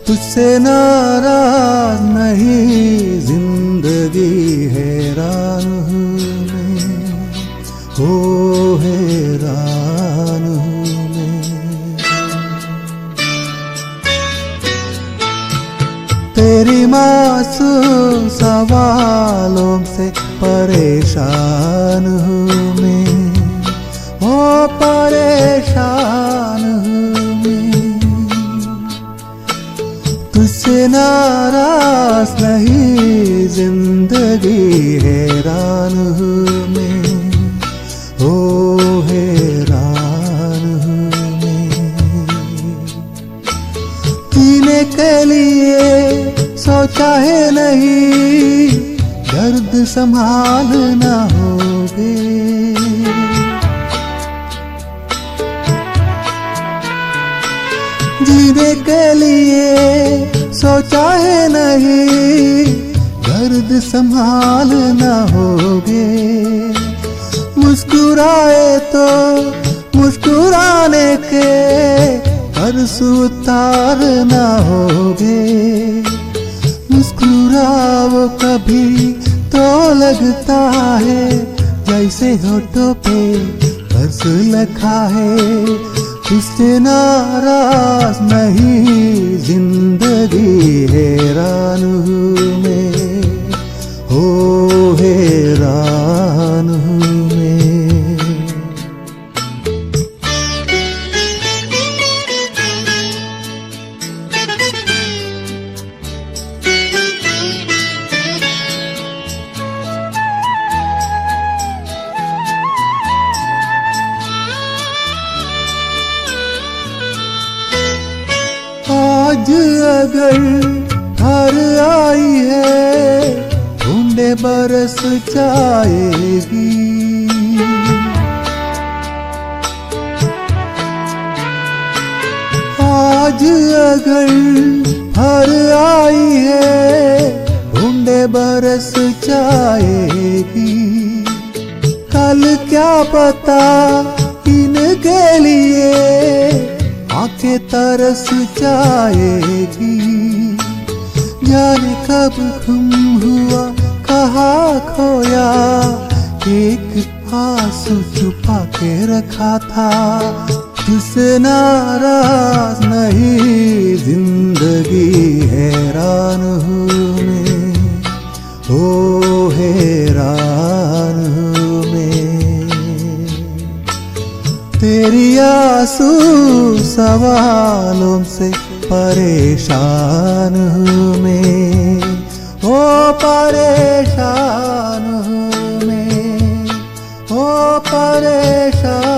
तुझसे नाराज नहीं, जिंदगी हैरान हूँ मैं, हो हैरान हूँ मैं। तेरी मासूम सवालों से परेशान हूँ मैं, ओ परेशान हूँ मैं। तुझसे नाराज नहीं, जिंदगी हैरान हूँ मैं, ओ हैरान हूँ मैं। जीने के लिए सोचा है नहीं, दर्द संभालना होगे। जीने के लिए सोचा है नहीं, दर्द संभालना होगे। मुस्कुराए तो मुस्कुराने के कर्ज उतारना होगे। मुस्कुराओ कभी तो लगता है जैसे होठों पे कर्ज लिखा है। तुझसे नाराज नहीं, जिंदगी हैरान हूँ मैं, हो हैरान हूँ मैं। आज अगर घर आई है, बूंदे बरस जाएगी। आज अगर घर आई है, बूंदे बरस जाएगी। कल क्या पता इनके लिए आंखें तरस जाएगी। जाने कब गुम हुआ, कहाँ खोया, एक आंसू छुपा के रखा था। तुझसे नाराज नहीं, जिंदगी हैरान हूँ मैं, ओ हैरान हूँ मैं। तेरी आंसू सवालों से परेशान हूँ मैं, ओ परेशान हूँ मैं, ओ परेशान।